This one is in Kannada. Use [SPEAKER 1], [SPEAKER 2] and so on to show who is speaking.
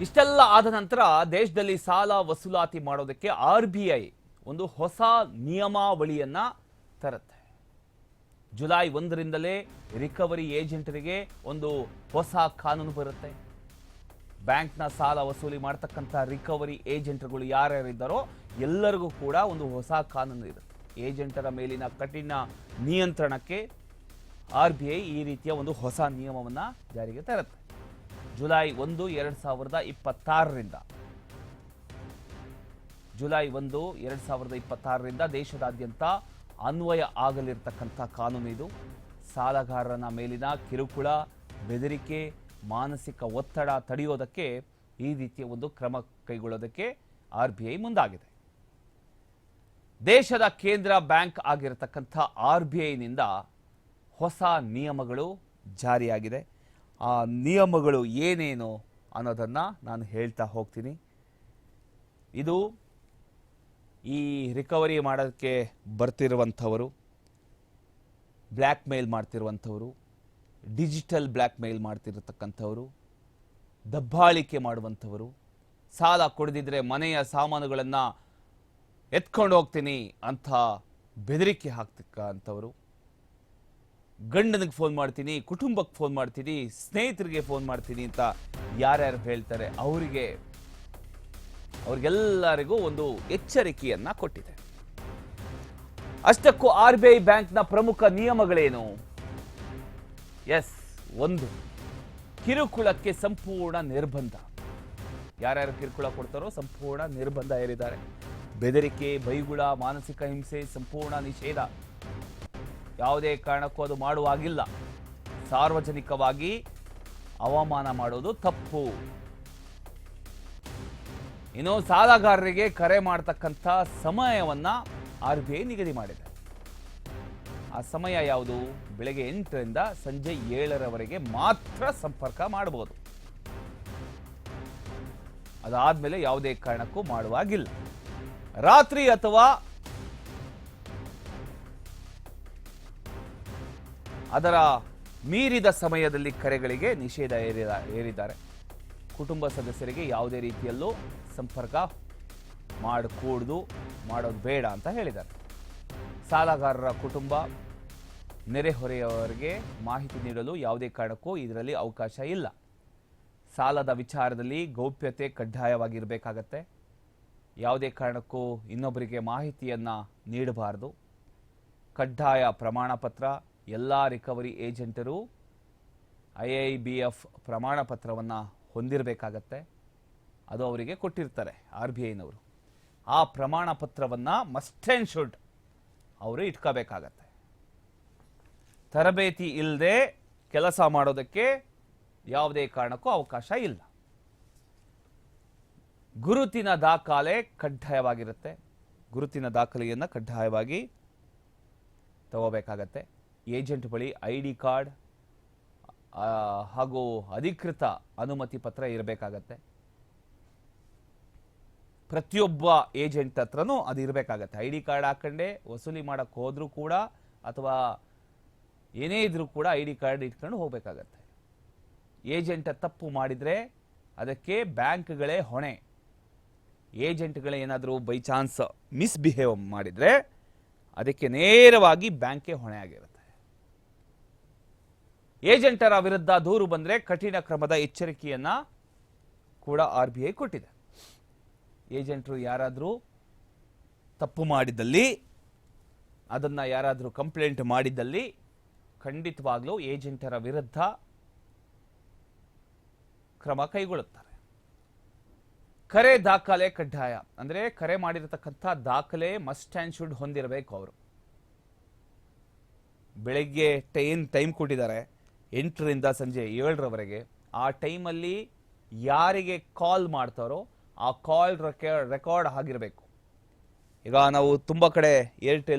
[SPEAKER 1] ಇಷ್ಟೆಲ್ಲ ಆದ ನಂತರ ದೇಶದಲ್ಲಿ ಸಾಲ ವಸೂಲಾತಿ ಮಾಡೋದಕ್ಕೆ RBI ಒಂದು ಹೊಸ ನಿಯಮಾವಳಿಯನ್ನ ತರುತ್ತೆ. ಜುಲೈ 1ರಿಂದಲೇ ರಿಕವರಿ ಏಜೆಂಟರಿಗೆ ಒಂದು ಹೊಸ ಕಾನೂನು ಬರುತ್ತೆ. ಬ್ಯಾಂಕ್ನ ಸಾಲ ವಸೂಲಿ ಮಾಡತಕ್ಕಂಥ ರಿಕವರಿ ಏಜೆಂಟ್ಗಳು ಯಾರ್ಯಾರಿದ್ದಾರೋ ಎಲ್ಲರಿಗೂ ಕೂಡ ಒಂದು ಹೊಸ ಕಾನೂನು ಇರುತ್ತೆ. ಏಜೆಂಟರ ಮೇಲಿನ ಕಠಿಣ ನಿಯಂತ್ರಣಕ್ಕೆ RBI ಈ ರೀತಿಯ ಒಂದು ಹೊಸ ನಿಯಮವನ್ನು ಜಾರಿಗೆ ತರುತ್ತೆ. ಜುಲೈ 1, 2026ರಿಂದ ಜುಲೈ 1, 2026ರಿಂದ ದೇಶದಾದ್ಯಂತ ಅನ್ವಯ ಆಗಲಿರ್ತಕ್ಕಂಥ ಕಾನೂನು ಇದು. ಸಾಲಗಾರನ ಮೇಲಿನ ಕಿರುಕುಳ, ಬೆದರಿಕೆ, ಮಾನಸಿಕ ಒತ್ತಡ ತಡೆಯೋದಕ್ಕೆ ಈ ರೀತಿಯ ಒಂದು ಕ್ರಮ ಕೈಗೊಳ್ಳೋದಕ್ಕೆ RBI ಮುಂದಾಗಿದೆ. ದೇಶದ ಕೇಂದ್ರ ಬ್ಯಾಂಕ್ ಆಗಿರತಕ್ಕಂಥ RBIನಿಂದ ಹೊಸ ನಿಯಮಗಳು ಜಾರಿಯಾಗಿದೆ. ಆ ನಿಯಮಗಳು ಏನೇನು ಅನ್ನೋದನ್ನು ನಾನು ಹೇಳ್ತಾ ಹೋಗ್ತೀನಿ. ಇದು ಈ ರಿಕವರಿ ಮಾಡೋಕ್ಕೆ ಬರ್ತಿರುವಂಥವರು, ಬ್ಲ್ಯಾಕ್ ಮೇಲ್ ಮಾಡ್ತಿರುವಂಥವರು, ಡಿಜಿಟಲ್ ಬ್ಲ್ಯಾಕ್ ಮೇಲ್ ಮಾಡ್ತಿರತಕ್ಕಂಥವರು, ದಬ್ಬಾಳಿಕೆ ಮಾಡುವಂಥವರು, ಸಾಲ ಕೊಡದಿದ್ದರೆ ಮನೆಯ ಸಾಮಾನುಗಳನ್ನು ಎತ್ಕೊಂಡು ಹೋಗ್ತೀನಿ ಅಂತ ಬೆದರಿಕೆ ಹಾಕ್ತಕ್ಕಂಥವರು, ಗಂಡನಿಗೆ ಫೋನ್ ಮಾಡ್ತೀನಿ, ಕುಟುಂಬಕ್ಕೆ ಫೋನ್ ಮಾಡ್ತೀನಿ, ಸ್ನೇಹಿತರಿಗೆ ಫೋನ್ ಮಾಡ್ತೀನಿ ಅಂತ ಯಾರ್ಯಾರು ಹೇಳ್ತಾರೆ ಅವ್ರಿಗೆಲ್ಲರಿಗೂ ಒಂದು ಎಚ್ಚರಿಕೆಯನ್ನ ಕೊಟ್ಟಿದೆ. ಅಷ್ಟಕ್ಕೂ RBI ಬ್ಯಾಂಕ್ನ ಪ್ರಮುಖ ನಿಯಮಗಳೇನು? ಎಸ್, 1, ಕಿರುಕುಳಕ್ಕೆ ಸಂಪೂರ್ಣ ನಿರ್ಬಂಧ. ಯಾರ್ಯಾರು ಕಿರುಕುಳ ಕೊಡ್ತಾರೋ ಸಂಪೂರ್ಣ ನಿರ್ಬಂಧ ಹೇರಿದ್ದಾರೆ. ಬೆದರಿಕೆ, ಬೈಗುಳ, ಮಾನಸಿಕ ಹಿಂಸೆ ಸಂಪೂರ್ಣ ನಿಷೇಧ. ಯಾವುದೇ ಕಾರಣಕ್ಕೂ ಅದು ಮಾಡುವಾಗಿಲ್ಲ. ಸಾರ್ವಜನಿಕವಾಗಿ ಅವಮಾನ ಮಾಡೋದು ತಪ್ಪು. ಇನ್ನು ಸಾಲಗಾರರಿಗೆ ಕರೆ ಮಾಡತಕ್ಕಂಥ ಸಮಯವನ್ನ RBI ನಿಗದಿ ಮಾಡಿದೆ. ಆ ಸಮಯ ಯಾವುದು? ಬೆಳಗ್ಗೆ 8ರಿಂದ ಸಂಜೆ 7ರವರೆಗೆ ಮಾತ್ರ ಸಂಪರ್ಕ ಮಾಡಬಹುದು. ಅದಾದ್ಮೇಲೆ ಯಾವುದೇ ಕಾರಣಕ್ಕೂ ಮಾಡುವಾಗಿಲ್ಲ. ರಾತ್ರಿ ಅಥವಾ ಅದರ ಮೀರಿದ ಸಮಯದಲ್ಲಿ ಕರೆಗಳಿಗೆ ನಿಷೇಧ ಹೇರಿದ್ದಾರೆ. ಕುಟುಂಬ ಸದಸ್ಯರಿಗೆ ಯಾವುದೇ ರೀತಿಯಲ್ಲೂ ಸಂಪರ್ಕ ಮಾಡೋದು ಬೇಡ ಅಂತ ಹೇಳಿದ್ದಾರೆ. ಸಾಲಗಾರರ ಕುಟುಂಬ, ನೆರೆಹೊರೆಯವರಿಗೆ ಮಾಹಿತಿ ನೀಡಲು ಯಾವುದೇ ಕಾರಣಕ್ಕೂ ಇದರಲ್ಲಿ ಅವಕಾಶ ಇಲ್ಲ. ಸಾಲದ ವಿಚಾರದಲ್ಲಿ ಗೌಪ್ಯತೆ ಕಡ್ಡಾಯವಾಗಿರಬೇಕಾಗತ್ತೆ. ಯಾವುದೇ ಕಾರಣಕ್ಕೂ ಇನ್ನೊಬ್ಬರಿಗೆ ಮಾಹಿತಿಯನ್ನು ನೀಡಬಾರದು. ಕಡ್ಡಾಯ ಪ್ರಮಾಣ ಪತ್ರ. ಎಲ್ಲ ರಿಕವರಿ ಏಜೆಂಟರು IIBF ಪ್ರಮಾಣ ಪತ್ರವನ್ನು ಹೊಂದಿರಬೇಕಾಗತ್ತೆ. ಅದು ಅವರಿಗೆ ಕೊಟ್ಟಿರ್ತಾರೆ RBIನವರು. ಆ ಪ್ರಮಾಣ ಪತ್ರವನ್ನು ಮಸ್ಟ್ ಆ್ಯಂಡ್ ಶುಡ್ ಅವರು ಇಟ್ಕೋಬೇಕಾಗತ್ತೆ. ತರಬೇತಿ ಇಲ್ಲದೆ ಕೆಲಸ ಮಾಡೋದಕ್ಕೆ ಯಾವುದೇ ಕಾರಣಕ್ಕೂ ಅವಕಾಶ ಇಲ್ಲ. ಗುರುತಿನ ದಾಖಲೆ ಕಡ್ಡಾಯವಾಗಿರುತ್ತೆ. ಗುರುತಿನ ದಾಖಲೆಯನ್ನು ಕಡ್ಡಾಯವಾಗಿ ತಗೋಬೇಕಾಗತ್ತೆ. ಏಜೆಂಟ್ ಬಳಿ ID ಕಾರ್ಡ್ ಹಾಗೂ ಅಧಿಕೃತ ಅನುಮತಿ ಪತ್ರ ಇರಬೇಕಾಗತ್ತೆ. ಪ್ರತಿಯೊಬ್ಬ ಏಜೆಂಟ್ ಹತ್ರನೂ ಅದು ಇರಬೇಕಾಗತ್ತೆ. ID ಕಾರ್ಡ್ ಹಾಕೊಂಡೇ ವಸೂಲಿ ಮಾಡೋಕ್ಕೆ ಹೋದ್ರೂ ಕೂಡ ಅಥವಾ ಏನೇ ಇದ್ರೂ ಕೂಡ ID ಕಾರ್ಡ್ ಇಟ್ಕೊಂಡು ಹೋಗಬೇಕಾಗತ್ತೆ. ಏಜೆಂಟ್ ತಪ್ಪು ಮಾಡಿದರೆ ಅದಕ್ಕೆ ಬ್ಯಾಂಕ್ಗಳೇ ಹೊಣೆ. ಏಜೆಂಟ್ಗಳೇ ಏನಾದರೂ ಬೈ ಚಾನ್ಸ್ ಮಿಸ್ಬಿಹೇವ್ ಮಾಡಿದರೆ ಅದಕ್ಕೆ ನೇರವಾಗಿ ಬ್ಯಾಂಕೇ ಹೊಣೆ ಆಗಿರುತ್ತೆ. ಏಜೆಂಟರ ವಿರುದ್ಧ ದೂರು ಬಂದರೆ ಕಠಿಣ ಕ್ರಮದ ಎಚ್ಚರಿಕೆಯನ್ನ ಕೂಡ RBI ಕೊಟ್ಟಿದೆ. ಏಜೆಂಟರು ಯಾರಾದರೂ ತಪ್ಪು ಮಾಡಿದ್ದಲ್ಲಿ, ಅದನ್ನು ಯಾರಾದರೂ ಕಂಪ್ಲೇಂಟ್ ಮಾಡಿದ್ದಲ್ಲಿ ಖಂಡಿತವಾಗ್ಲೂ ಏಜೆಂಟರ ವಿರುದ್ಧ ಕ್ರಮ ಕೈಗೊಳ್ಳುತ್ತಾರೆ. ಕರೆ ದಾಖಲೆ ಕಡ್ಡಾಯ. ಅಂದರೆ ಕರೆ ಮಾಡಿರತಕ್ಕಂಥ ದಾಖಲೆ ಮಸ್ಟ್ ಆ್ಯಂಡ್ ಶುಡ್ ಹೊಂದಿರಬೇಕು. ಅವರು ಬೆಳಗ್ಗೆ ಟೈಮ್ ಕೊಟ್ಟಿದ್ದಾರೆ 8ರಿಂದ ಸಂಜೆ 7ರವರೆಗೆ. ಆ ಟೈಮಲ್ಲಿ ಯಾರಿಗೆ ಕಾಲ್ ಮಾಡ್ತಾರೋ ಆ ಕಾಲ್ ರೆಕಾರ್ಡ್ ಆಗಿರಬೇಕು. ಈಗ ನಾವು ತುಂಬ ಕಡೆ ಏರ್ಟೆಲ್